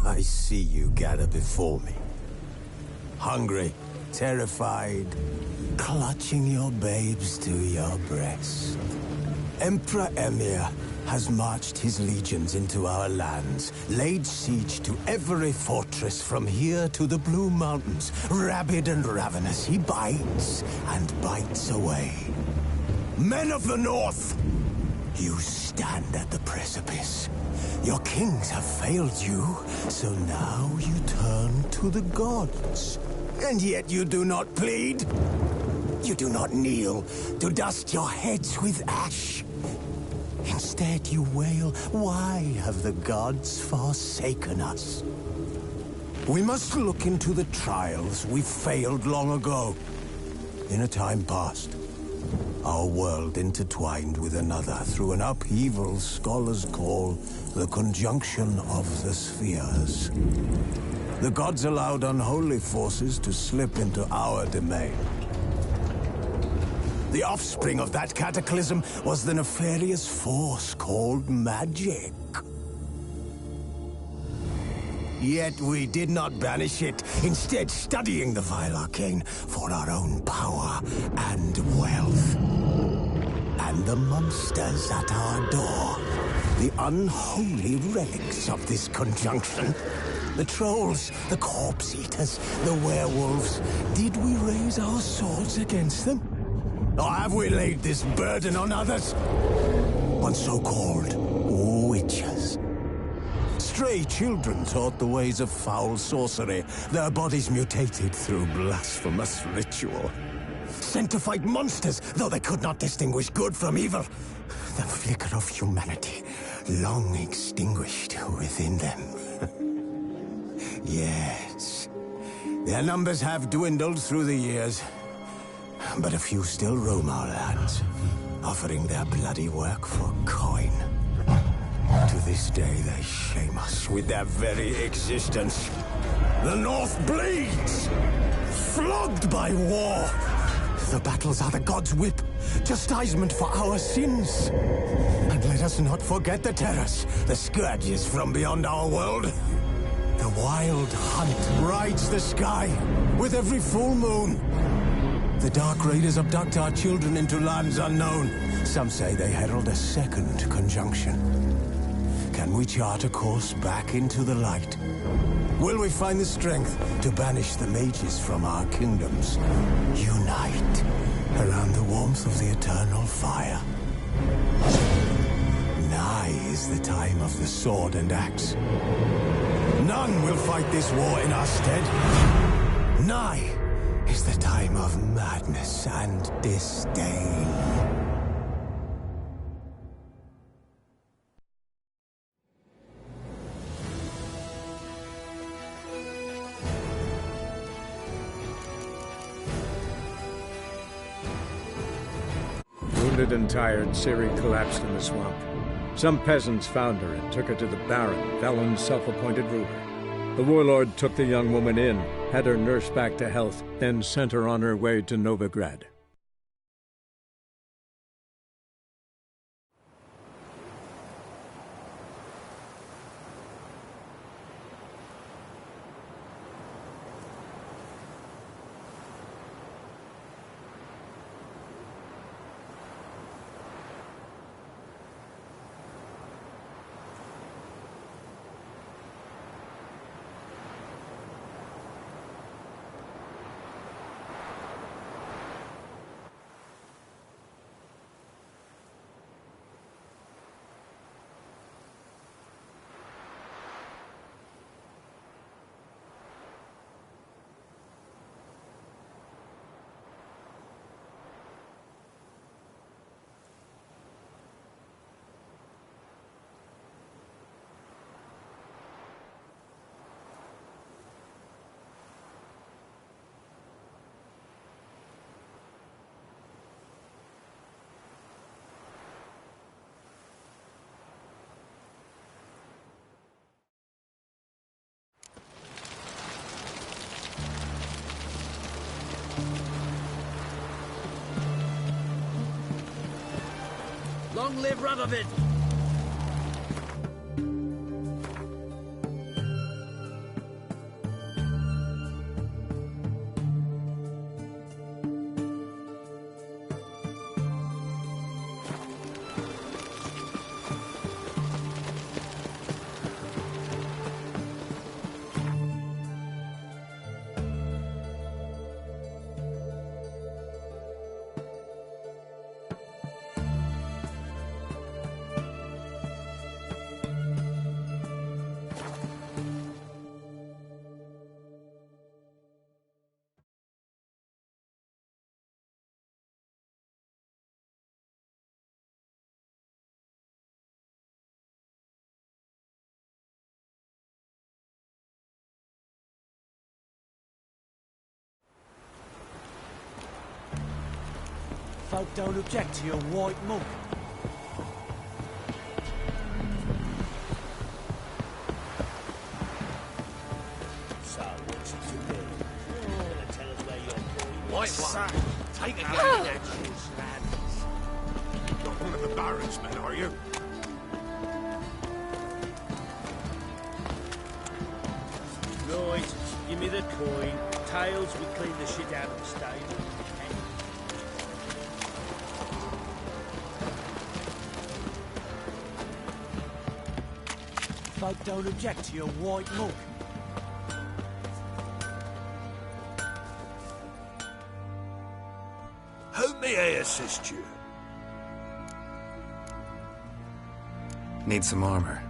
I see you gather before me. Hungry, terrified, clutching your babes to your breast. Emperor Emir has marched his legions into our lands, laid siege to every fortress from here to the Blue Mountains. Rabid and ravenous, he bites and bites away. Men of the North, you stand at the precipice. Your kings have failed you, so now you turn to the gods. And yet you do not plead. You do not kneel to dust your heads with ash. Instead you wail, why have the gods forsaken us? We must look into the trials we failed long ago. In a time past, our world intertwined with another through an upheaval scholars call the conjunction of the spheres. The gods allowed unholy forces to slip into our domain. The offspring of that cataclysm was the nefarious force called magic. Yet we did not banish it, instead studying the vile arcane for our own power and wealth. And the monsters at our door, the unholy relics of this conjunction. The trolls, the corpse-eaters, the werewolves. Did we raise our swords against them? Or have we laid this burden on others? On so-called witches. Stray children taught the ways of foul sorcery, their bodies mutated through blasphemous ritual. Sent to fight monsters, though they could not distinguish good from evil. The flicker of humanity, long extinguished within them. Yes, their numbers have dwindled through the years. But a few still roam our lands, offering their bloody work for coin. To this day, they shame us with their very existence. The North bleeds, flogged by war. The battles are the gods' whip, chastisement for our sins. And let us not forget the terrors, the scourges from beyond our world. The wild hunt rides the sky with every full moon. The Dark Raiders abduct our children into lands unknown. Some say they herald a second conjunction. Can we chart a course back into the light? Will we find the strength to banish the mages from our kingdoms? Unite around the warmth of the eternal fire. Nigh is the time of the sword and axe. None will fight this war in our stead. Nigh is the time of madness and disdain. Wounded and tired, Ciri collapsed in the swamp. Some peasants found her and took her to the Baron, Velen's self-appointed ruler. The warlord took the young woman in, had her nursed back to health, then sent her on her way to Novigrad. Long live Radovid! Folk don't object to your white monk. So, what's it to do? You're gonna tell us where you're going. White one. Take it Oh. down, lads. Not one of the Baron's men, are you? Right, give me the coin. Tails, we clean the shit out of the stable. Folk don't object to your white monk. How may I assist you? Need some armor.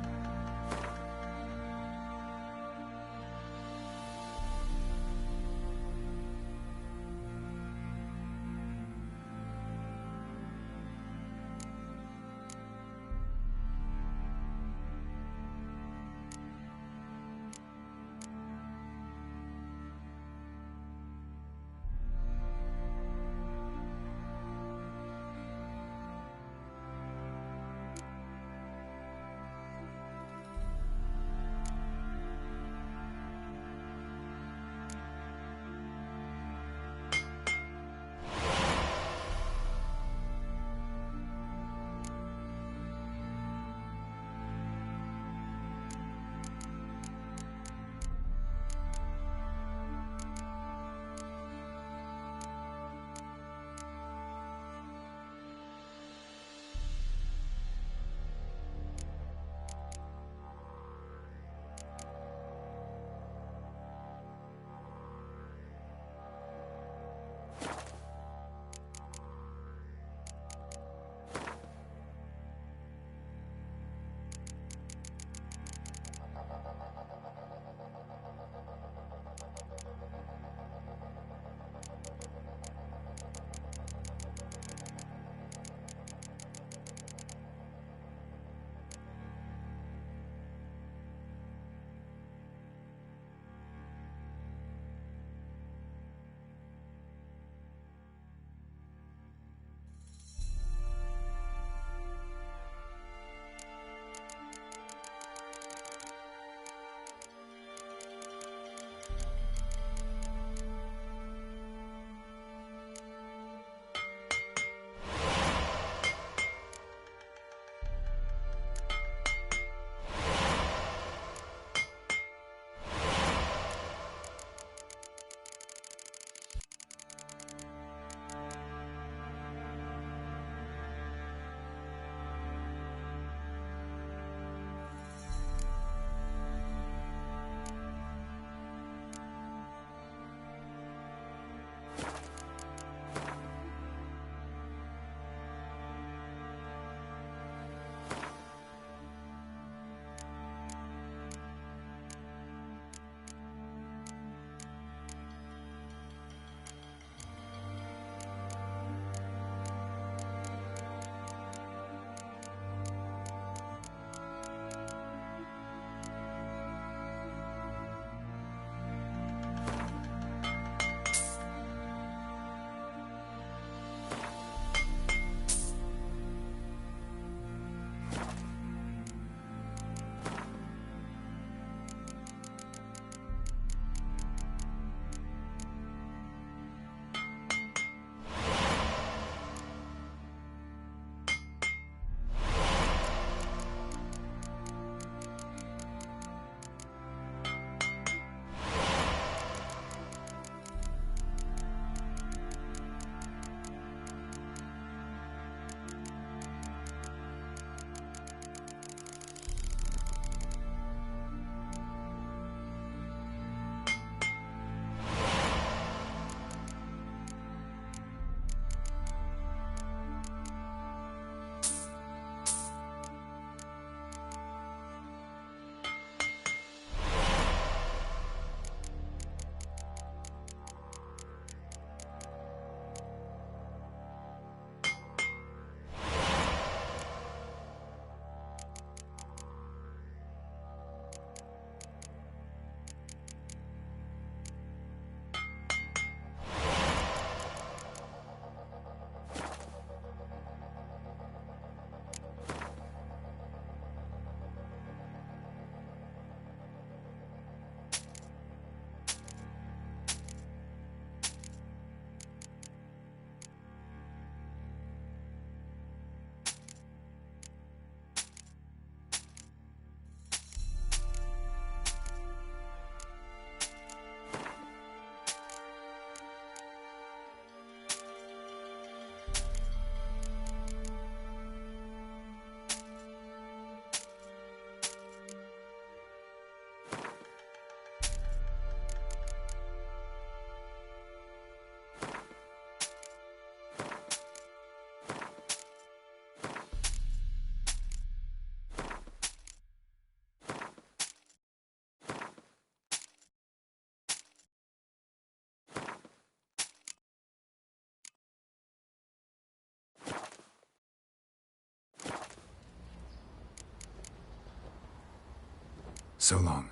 So long.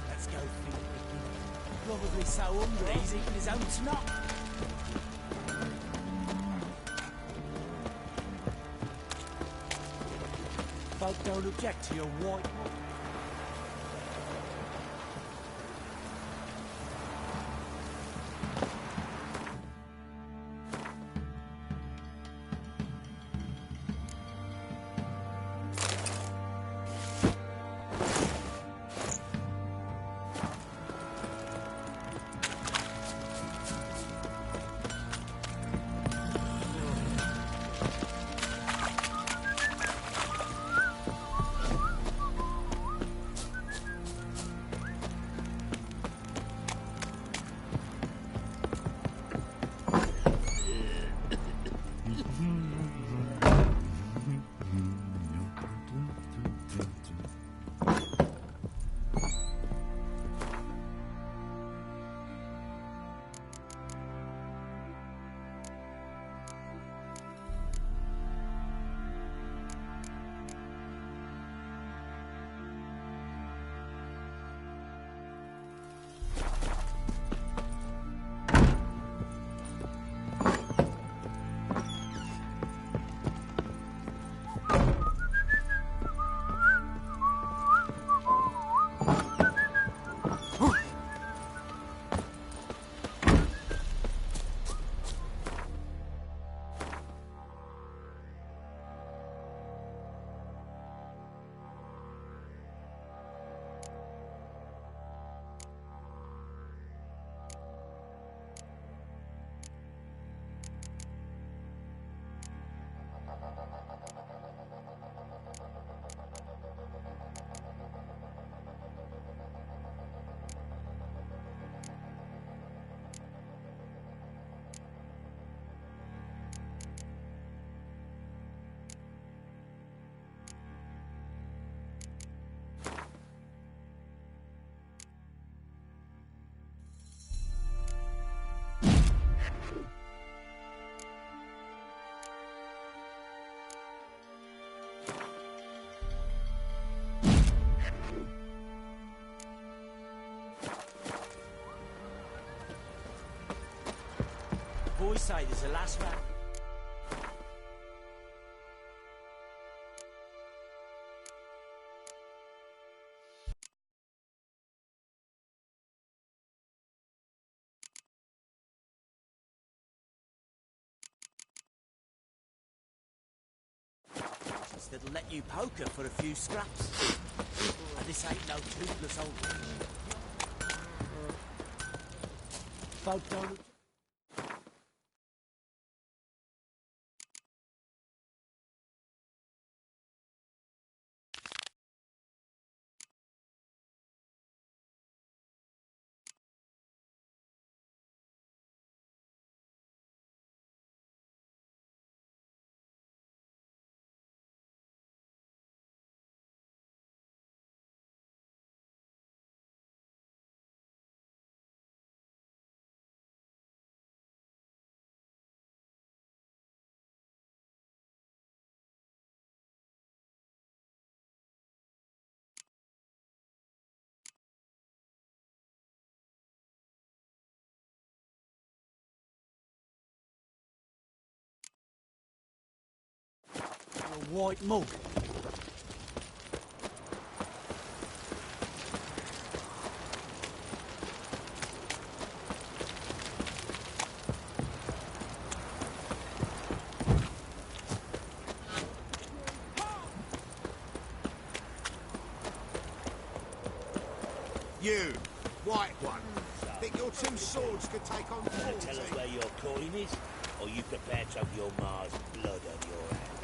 Let's go, Phil. Probably so hungry he's eating his own snot. Folk don't object to your white. Boys say there's a last round. That'll let you poker for a few scraps. And this ain't no toothless old. Folk don't. A white mug. You, white one. Think your two swords could take on Wanna tell us 40? where your coin is? Or you prepare to have your Mars blood on your hands?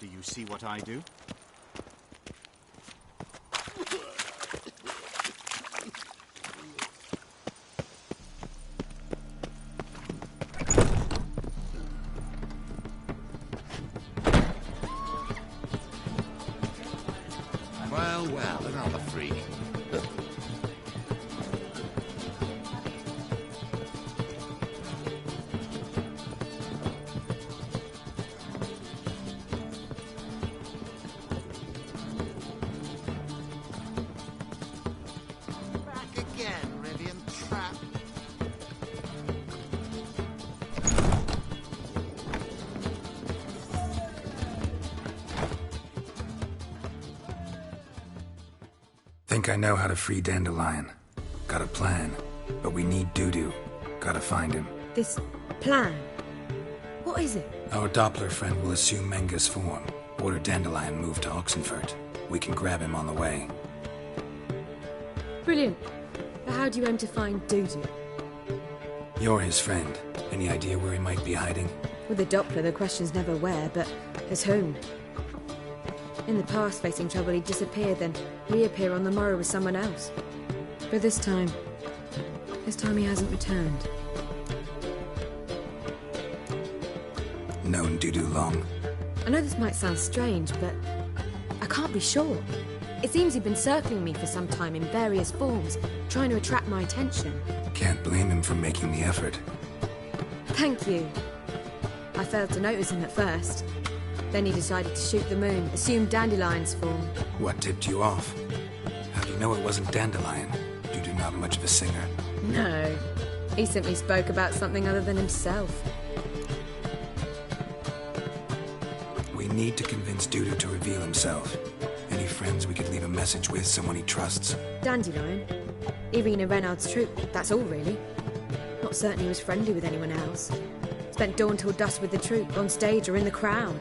Do you see what I do? Well, another freak. Back again, Rivian trap. Think I know how to free Dandelion. Got a plan, but we need Dudu. Gotta find him. This plan? What is it? Our Doppler friend will assume Menga's form. Order Dandelion moved to Oxenfurt. We can grab him on the way. Brilliant. But how do you aim to find Dudu? You're his friend. Any idea where he might be hiding? With the Doppler, the question's never where, but as whom? In the past, facing trouble, he'd disappear, then reappear on the morrow with someone else. But this time he hasn't returned. Known Dudu long? I know this might sound strange, but I can't be sure. It seems he'd been circling me for some time in various forms, trying to attract my attention. Can't blame him for making the effort. Thank you. I failed to notice him at first. Then he decided to shoot the moon, assume Dandelion's form. What tipped you off? How do you know it wasn't Dandelion? Dudu not much of a singer. No. He simply spoke about something other than himself. We need to convince Dudu to reveal himself. Any friends we could leave a message with, someone he trusts? Dandelion? Irina Renard's troupe, that's all really. Not certain he was friendly with anyone else. Spent dawn till dusk with the troupe, on stage or in the crowd.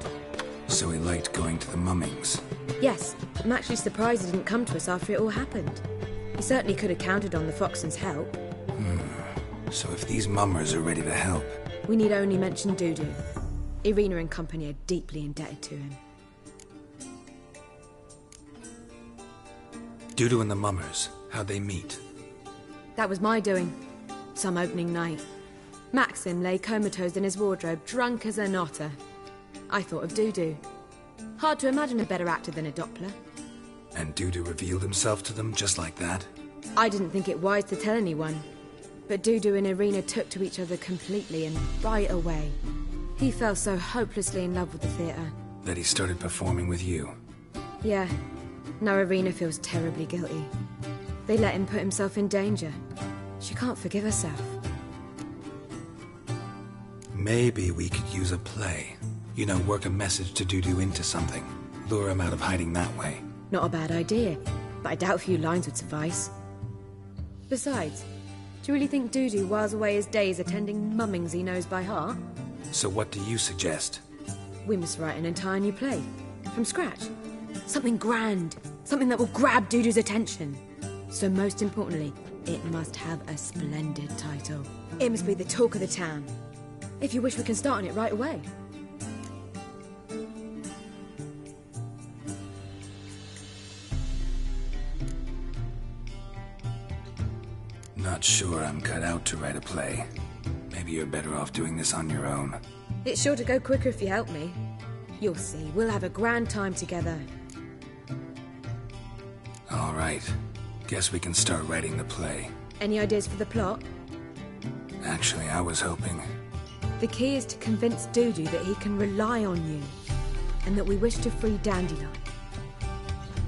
So he liked going to the mummings. Yes, I'm actually surprised he didn't come to us after it all happened. He certainly could have counted on the Foxton's help. So if these mummers are ready to help... We need only mention Dudu. Irina and company are deeply indebted to him. Dudu and the mummers, how'd they meet? That was my doing. Some opening night. Maxim lay comatose in his wardrobe, drunk as an otter. I thought of Dudu. Hard to imagine a better actor than a Doppler. And Dudu revealed himself to them just like that? I didn't think it wise to tell anyone. But Dudu and Irina took to each other completely and right away. He fell so hopelessly in love with the theatre. That he started performing with you? Yeah. Now Irina feels terribly guilty. They let him put himself in danger. She can't forgive herself. Maybe we could use a play. You know, work a message to Dudu into something. Lure him out of hiding that way. Not a bad idea, but I doubt a few lines would suffice. Besides, do you really think Dudu whiles away his days attending mummings he knows by heart? So what do you suggest? We must write an entire new play. From scratch. Something grand. Something that will grab Dudu's attention. So most importantly, it must have a splendid title. It must be the talk of the town. If you wish, we can start on it right away. Not sure I'm cut out to write a play. Maybe you're better off doing this on your own. It's sure to go quicker if you help me. You'll see, we'll have a grand time together. All right. Guess we can start writing the play. Any ideas for the plot? Actually, I was hoping... The key is to convince Dudu that he can rely on you, and that we wish to free Dandelion.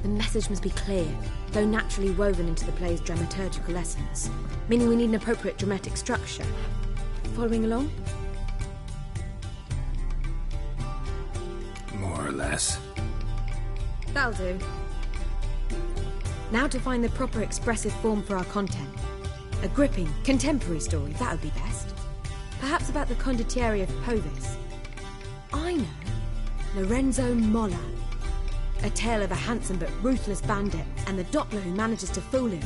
The message must be clear, though naturally woven into the play's dramaturgical essence, meaning we need an appropriate dramatic structure. Following along? More or less. That'll do. Now to find the proper expressive form for our content. A gripping, contemporary story, that would be best. Perhaps about the condottieri of Povis. I know. Lorenzo Molla. A tale of a handsome but ruthless bandit and the Doppler who manages to fool him.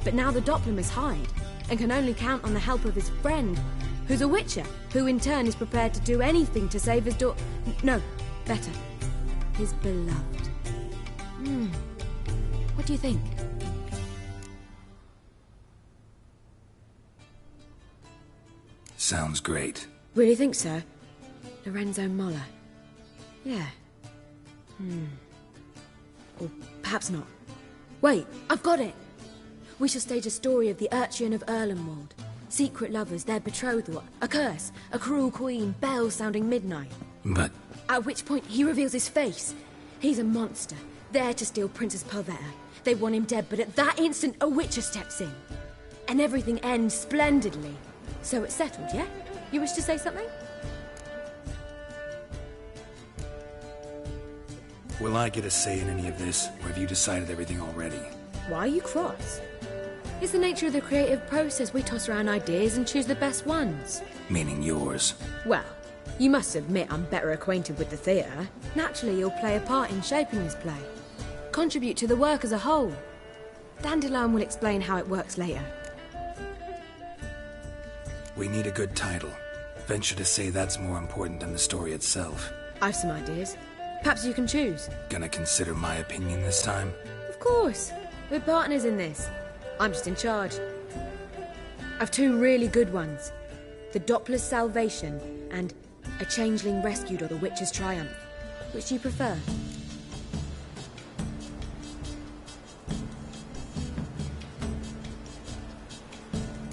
But now the Doppler must hide and can only count on the help of his friend, who's a witcher, who in turn is prepared to do anything to save his No, better. His beloved. What do you think? Sounds great. Really think so? Lorenzo Molla. Yeah. Or perhaps not. Wait, I've got it! We shall stage a story of the Urchin of Erlenwald. Secret lovers, their betrothal, a curse, a cruel queen, bells sounding midnight. But... At which point he reveals his face. He's a monster, there to steal Princess Pavetta. They want him dead, but at that instant a witcher steps in. And everything ends splendidly. So it's settled, yeah? You wish to say something? Will I get a say in any of this, or have you decided everything already? Why are you cross? It's the nature of the creative process. We toss around ideas and choose the best ones. Meaning yours. Well, you must admit I'm better acquainted with the theatre. Naturally, you'll play a part in shaping this play. Contribute to the work as a whole. Dandelion will explain how it works later. We need a good title. Venture to say that's more important than the story itself. I've some ideas. Perhaps you can choose. Gonna consider my opinion this time? Of course. We're partners in this. I'm just in charge. I've two really good ones. The Doppler's Salvation and A Changeling Rescued or the Witch's Triumph. Which do you prefer?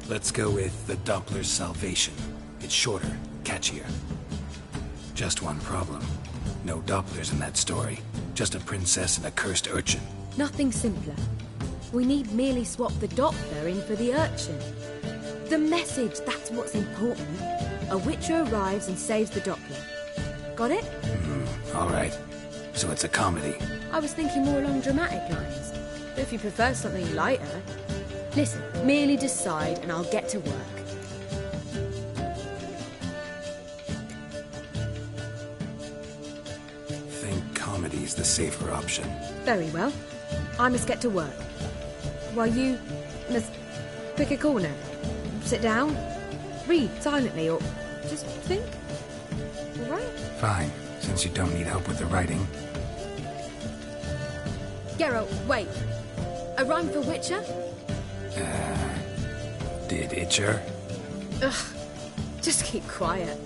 Let's go with The Doppler's Salvation. It's shorter, catchier. Just one problem. No Dopplers in that story. Just a princess and a cursed urchin. Nothing simpler. We need merely swap the Doppler in for the urchin. The message, that's what's important. A witcher arrives and saves the Doppler. Got it? All right. So it's a comedy. I was thinking more along dramatic lines. But if you prefer something lighter... Listen, merely decide and I'll get to work. Think comedy's the safer option. Very well. I must get to work. While you must pick a corner. Sit down. Read silently or just think. All right? Fine, since you don't need help with the writing. Geralt, wait. A rhyme for Witcher? Did Itcher? Ugh. Just keep quiet.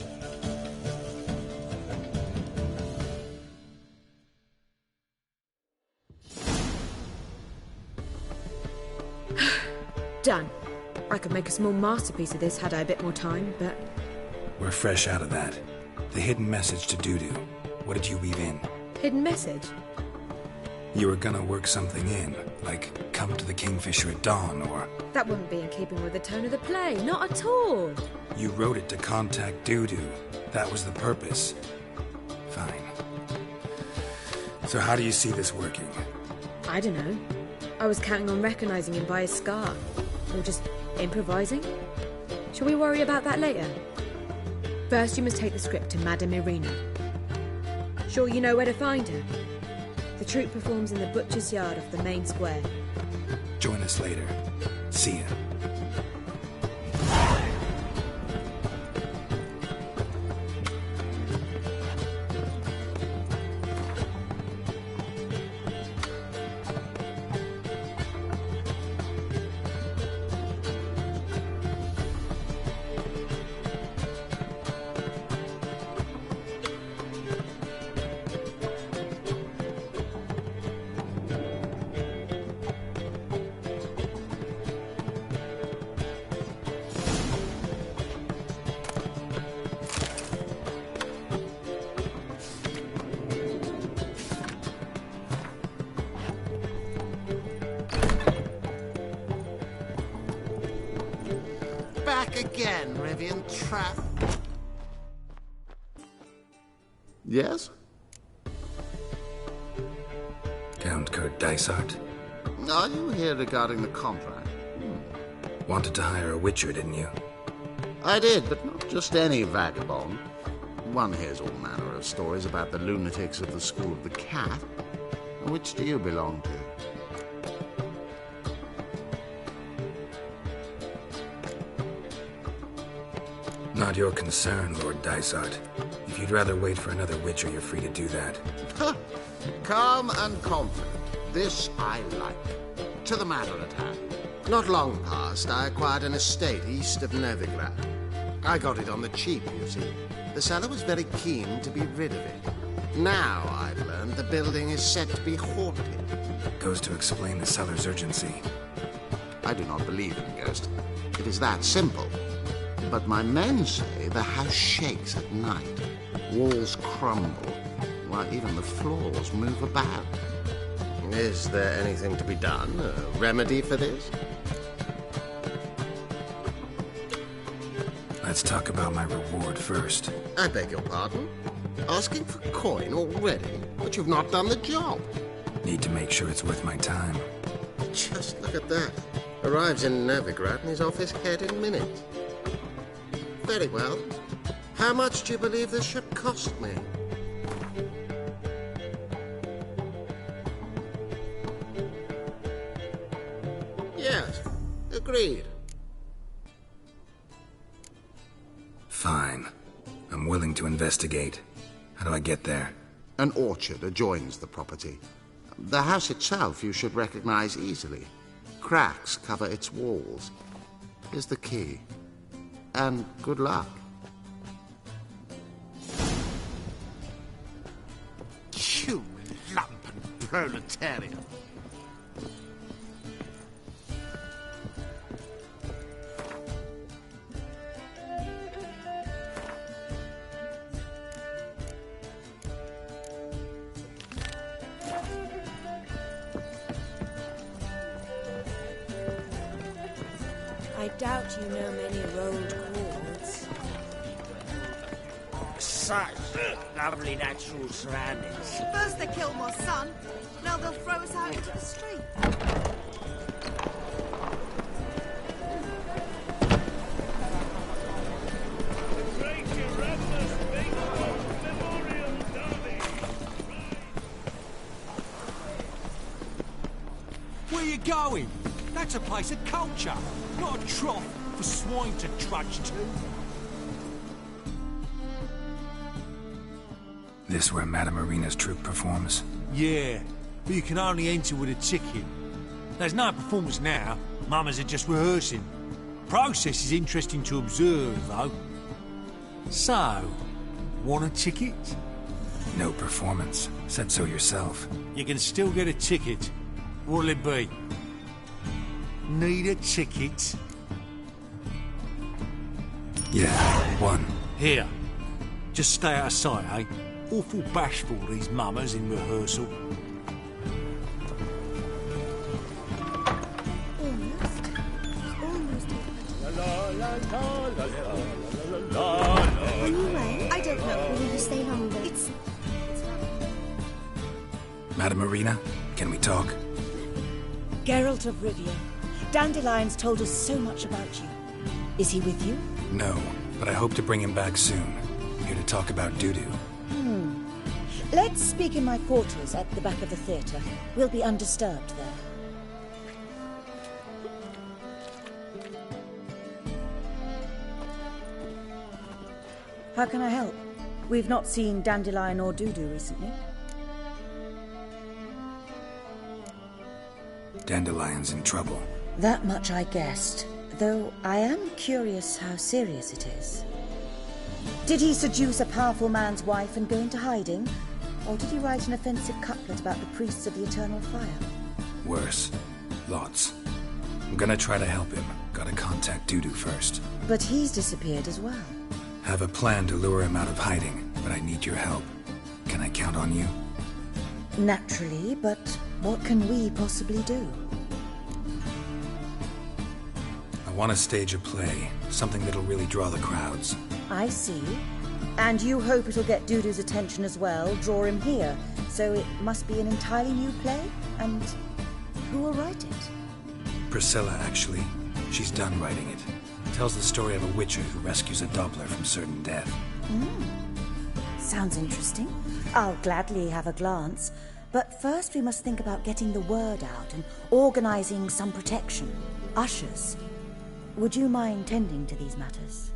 Done. I could make a small masterpiece of this had I a bit more time, but... We're fresh out of that. The hidden message to Dudu. What did you weave in? Hidden message? You were gonna work something in, like come to the Kingfisher at dawn, or... That wouldn't be in keeping with the tone of the play, not at all. You wrote it to contact Dudu. That was the purpose. Fine. So how do you see this working? I don't know. I was counting on recognizing him by his scar. Or just improvising. Shall we worry about that later? First, you must take the script to Madame Irina. Sure you know where to find her? The troupe performs in the butcher's yard off the main square. Join us later. See ya. Back again, Ricci880. Yes? Count Kurt Dysart? Are you here regarding the contract? Wanted to hire a witcher, didn't you? I did, but not just any vagabond. One hears all manner of stories about the lunatics of the School of the Cat. Which do you belong to? Not your concern, Lord Dysart. If you'd rather wait for another witcher, you're free to do that. Calm and confident. This I like. To the matter at hand. Not long past, I acquired an estate east of Novigrad. I got it on the cheap, you see. The seller was very keen to be rid of it. Now, I've learned the building is said to be haunted. Goes to explain the seller's urgency. I do not believe in ghosts. It is that simple. But my men say the house shakes at night. Walls crumble, while even the floors move about. Is there anything to be done? A remedy for this? Let's talk about my reward first. I beg your pardon? Asking for coin already? But you've not done the job. Need to make sure it's worth my time. Just look at that. Arrives in Novigrad and is off his head in minutes. Very well. How much do you believe this should cost me? Yes, agreed. Fine. I'm willing to investigate. How do I get there? An orchard adjoins the property. The house itself you should recognize easily. Cracks cover its walls. Here's the key. And good luck. You lumpen proletariat. I doubt you know many road chords. Such lovely natural surroundings. First they killed my son, now they'll throw us out into the street. Where you going? That's a place of culture, not a trough for swine to trudge to. This where Madame Marina's troupe performs? Yeah, but you can only enter with a ticket. There's no performance now. Mamas are just rehearsing. Process is interesting to observe, though. So, want a ticket? No performance. Said so yourself. You can still get a ticket. What'll it be? Need a ticket? Yeah, one. Here. Just stay out of sight, eh? Awful bashful, these mamas in rehearsal. Anyway, I don't know. Will you stay longer? It's Madame Marina, can we talk? Geralt of Rivia. Dandelion's told us so much about you. Is he with you? No, but I hope to bring him back soon. Here to talk about doo-doo. Let's speak in my quarters at the back of the theatre. We'll be undisturbed there. How can I help? We've not seen Dandelion or Dudu recently. Dandelion's in trouble. That much I guessed, though I am curious how serious it is. Did he seduce a powerful man's wife and go into hiding? Or did he write an offensive couplet about the priests of the eternal fire? Worse. Lots. I'm gonna try to help him. Gotta contact Dudu first. But he's disappeared as well. Have a plan to lure him out of hiding, but I need your help. Can I count on you? Naturally, but what can we possibly do? I want to stage a play. Something that'll really draw the crowds. I see. And you hope it'll get Dudu's attention as well, draw him here. So it must be an entirely new play? And who will write it? Priscilla, actually. She's done writing it. Tells the story of a witcher who rescues a Doppler from certain death. Sounds interesting. I'll gladly have a glance. But first we must think about getting the word out and organizing some protection. Ushers. Would you mind tending to these matters?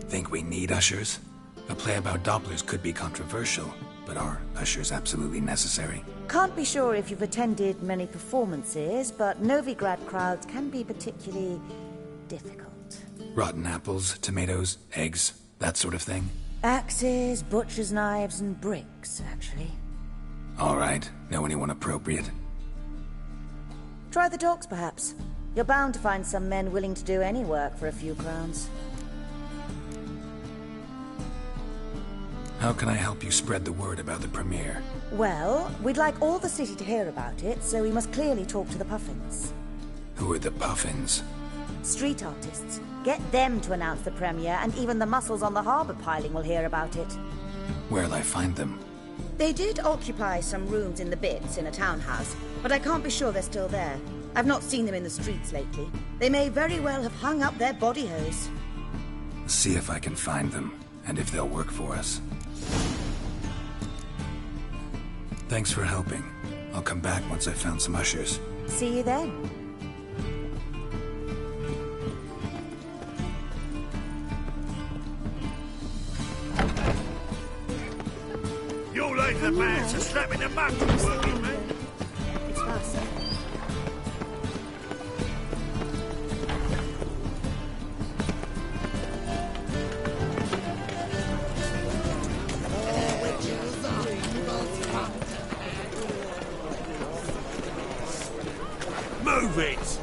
Think we need ushers? A play about Dopplers could be controversial, but are ushers absolutely necessary? Can't be sure if you've attended many performances, but Novigrad crowds can be particularly difficult. Rotten apples, tomatoes, eggs, that sort of thing? Axes, butcher's knives, and bricks, actually. All right. Know anyone appropriate? Try the docks, perhaps. You're bound to find some men willing to do any work for a few crowns. How can I help you spread the word about the premiere? Well, we'd like all the city to hear about it, so we must clearly talk to the Puffins. Who are the Puffins? Street artists. Get them to announce the premiere, and even the muscles on the harbour piling will hear about it. Where'll I find them? They did occupy some rooms in the Bits in a townhouse, but I can't be sure they're still there. I've not seen them in the streets lately. They may very well have hung up their body hose. See if I can find them, and if they'll work for us. Thanks for helping. I'll come back once I've found some ushers. See you then. You're like the man to slapping the mug to working, man. It's fast. Move it!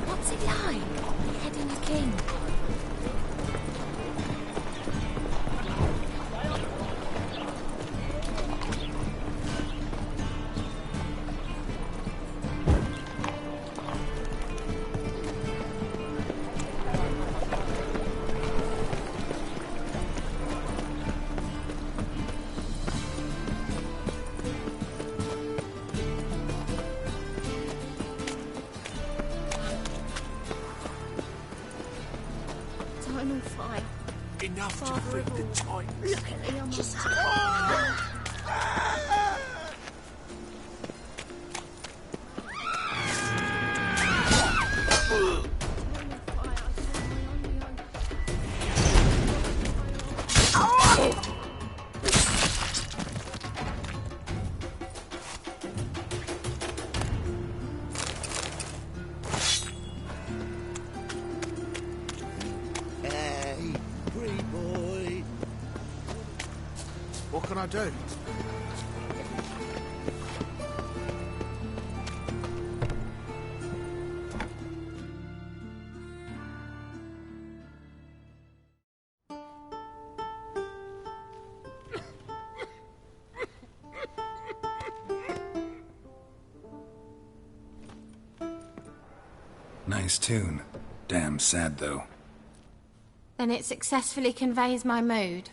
What's it like? Beheading a king. Eternal fire. Enough to Father feed of the all. Titans. Look at the just. Hey, free boy. What can I do? Nice tune. Damn sad, though. Then it successfully conveys my mood.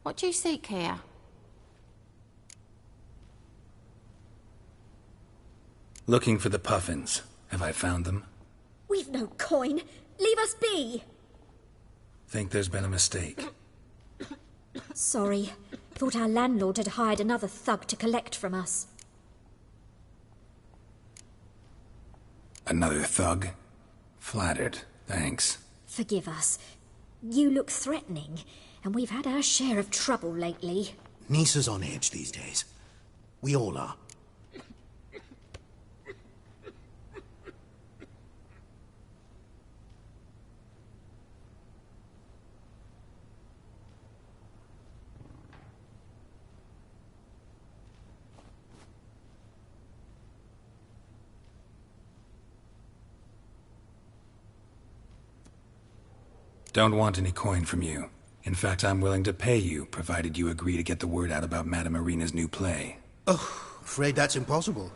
What do you seek here? Looking for the puffins. Have I found them? We've no coin. Leave us be. Think there's been a mistake. Sorry. Thought our landlord had hired another thug to collect from us. Another thug? Flattered. Thanks. Forgive us. You look threatening, and we've had our share of trouble lately. Nisa's on edge these days. We all are. Don't want any coin from you. In fact, I'm willing to pay you, provided you agree to get the word out about Madame Irina's new play. Oh, afraid that's impossible.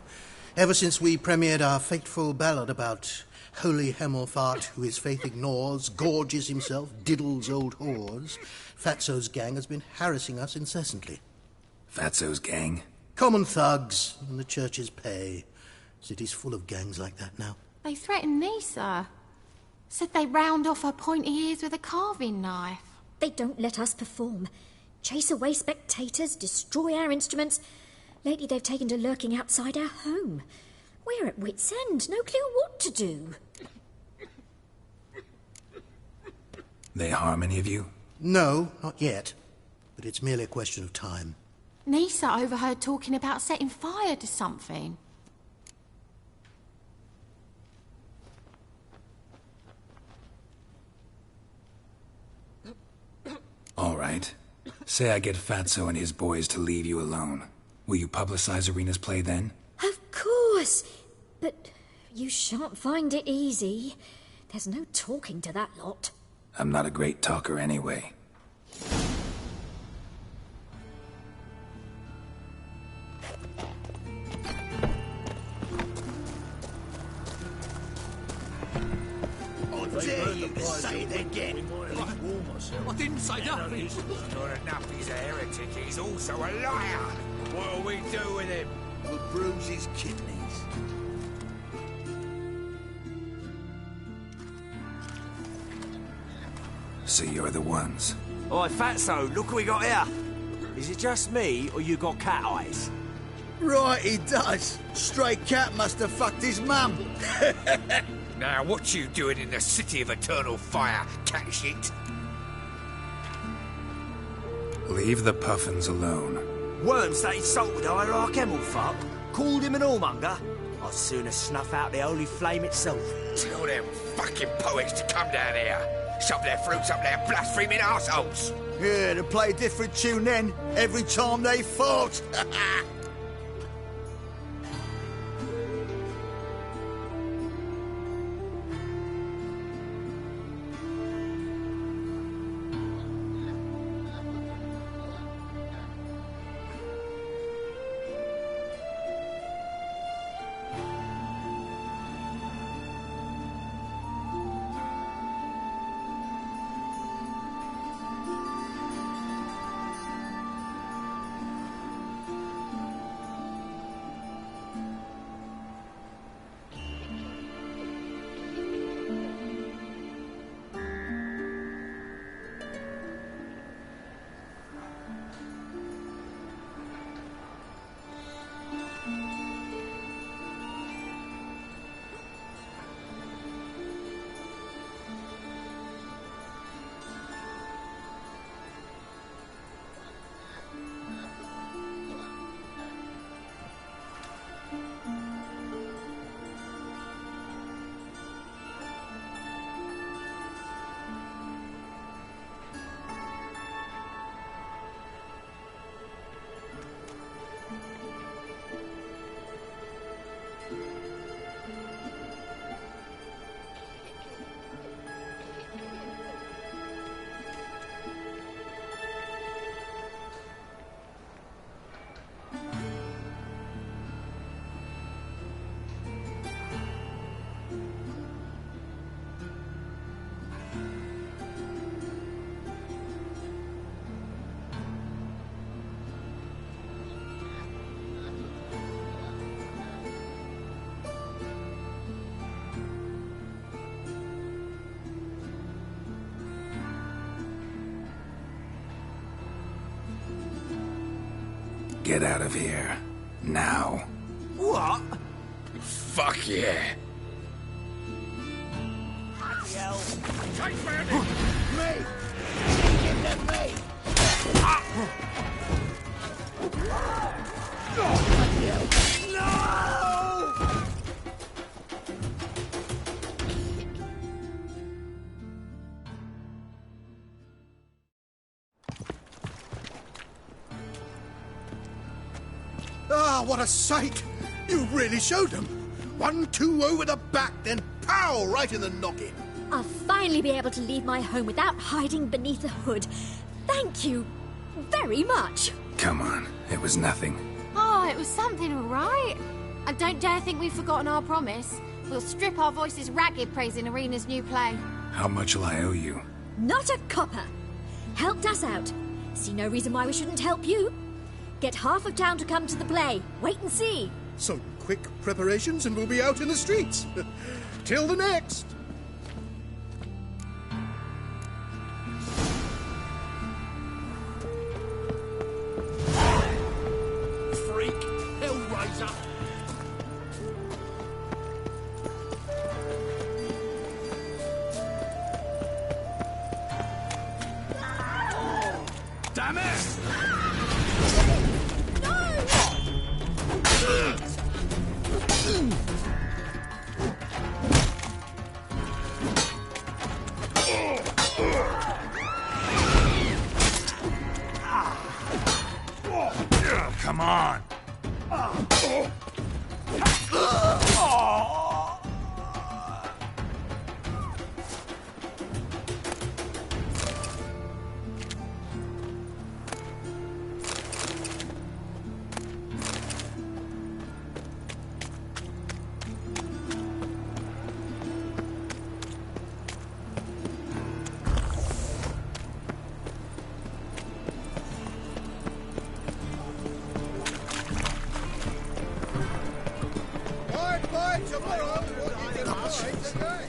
Ever since we premiered our fateful ballad about holy Hemelfart, who his faith ignores, gorges himself, diddles old whores, Fatso's gang has been harassing us incessantly. Fatso's gang? Common thugs, in the church's pay. City's full of gangs like that now. They threatened Nisa. Said they round off her pointy ears with a carving knife. They don't let us perform. Chase away spectators, destroy our instruments. Lately they've taken to lurking outside our home. We're at wit's end, no clue what to do. They harm any of you? No, not yet. But it's merely a question of time. Nisa overheard talking about setting fire to something. All right. Say I get Fatso and his boys to leave you alone. Will you publicize Irina's play then? Of course. But you shan't find it easy. There's no talking to that lot. I'm not a great talker anyway. Dare you say it again? I didn't say nothing. Not enough he's a heretic, he's also a liar. What'll we do with him? We'll bruise his kidneys. So you're the ones. Oi, Fatso, look what we got here. Is it just me, or you got cat eyes? Right, he does. Stray cat must have fucked his mum. Now, what you doing in the city of eternal fire, cat shit? Leave the puffins alone. Worms that insulted I like Hemelfart, called him an whoremonger. I'd sooner snuff out the holy flame itself. Tell them fucking poets to come down here. Shove their fruits up their blaspheming arseholes. Yeah, to play a different tune then, every time they fought. get out of here. Now. What? Fuck yeah. Me! Take it to me! Ah, what a sight! You really showed them. 1-2 over the back, then pow! Right in the noggin. I'll finally be able to leave my home without hiding beneath a hood. Thank you very much. Come on, it was nothing. Oh, it was something, all right. And don't dare think we've forgotten our promise. We'll strip our voices ragged praising Arena's new play. How much will I owe you? Not a copper. Helped us out. See no reason why we shouldn't help you. Get half of town to come to the play. Wait and see. So quick preparations and we'll be out in the streets. Till the next. Freak! Hellraiser! Damn it! Come on.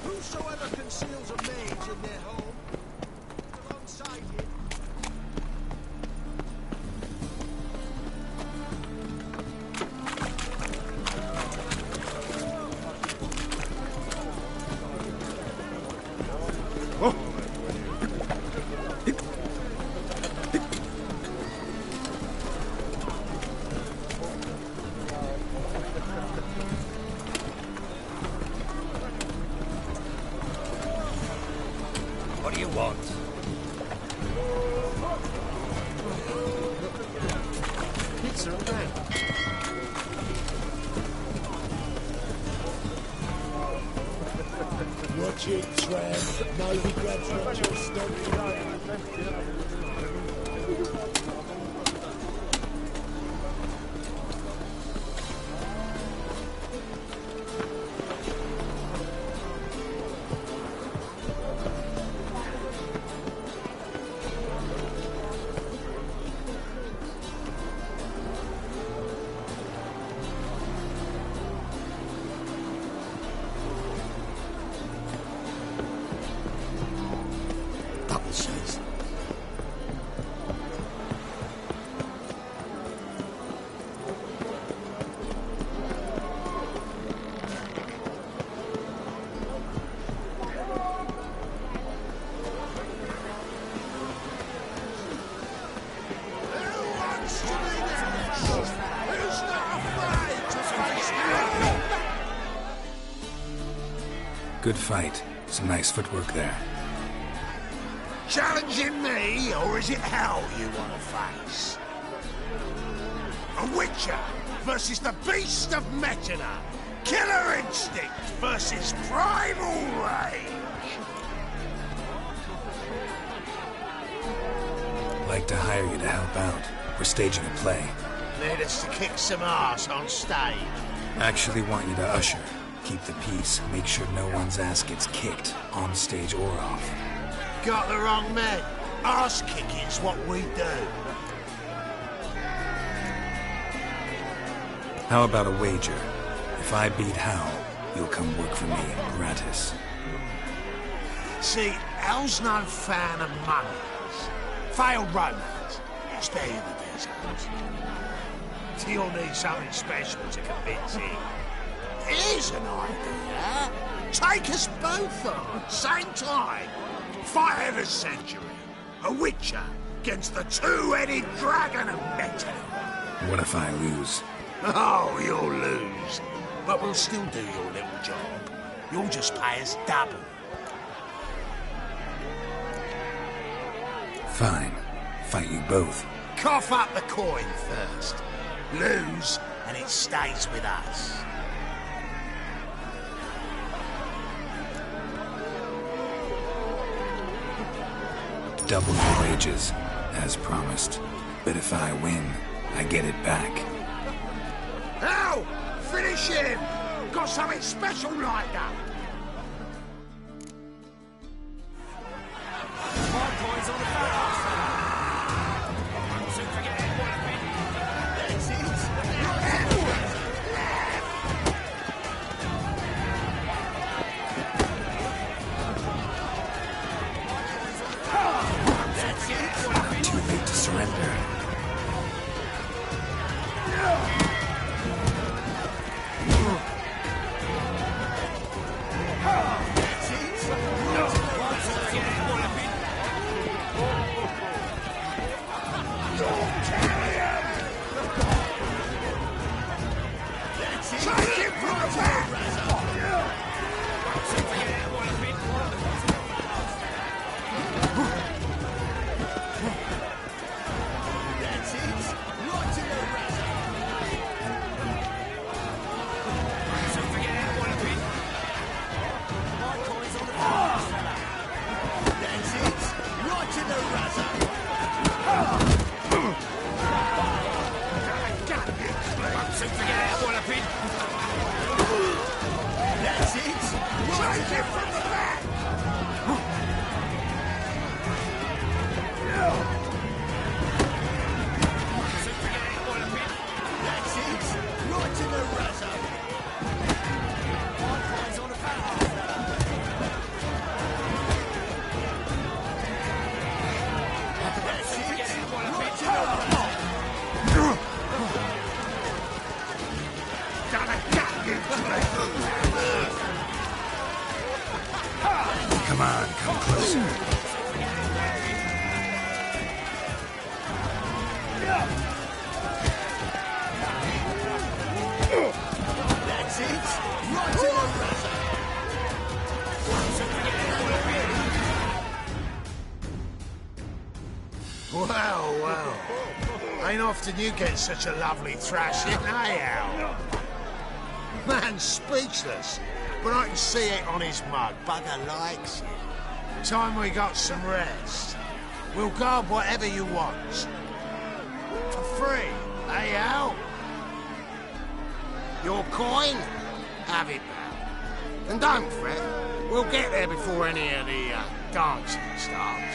Whosoever conceals a mage in their home, alongside him. What do you want? Pizza and bread. Watch it, Tram. Nobody grabs what you're stomping. Good fight. Some nice footwork there. Challenging me, or is it hell you want to face? A Witcher versus the Beast of Metina. Killer instinct versus primal rage. Like to hire you to help out. We're staging a play. Need us to kick some ass on stage. Actually want you to usher. Keep the peace. Make sure no one's ass gets kicked, on stage or off. Got the wrong man. Ass kicking's what we do. How about a wager? If I beat Hal, you'll come work for me, gratis. See, Hal's no fan of mummies. Failed romance. Spare you the details. Pity you'll need something special to convince him. Here's an idea. Take us both on, same time. Fight of the century. A witcher against the two-headed dragon of metal. What if I lose? Oh, you'll lose. But we'll still do your little job. You'll just pay us double. Fine. Fight you both. Cough up the coin first. Lose, and it stays with us. Double your wages, as promised. But if I win, I get it back. Now, finish him! Got something special lined up. Too late to surrender. Come on, come closer. That's it. Right to the rudder. Well. Ain't often you get such a lovely thrashing, eh, Al? Man's speechless, but I can see it on his mug. Bugger likes it. Time we got some rest. We'll guard whatever you want. For free, eh, Al? Your coin? Have it back. And don't fret, we'll get there before any of the dancing starts.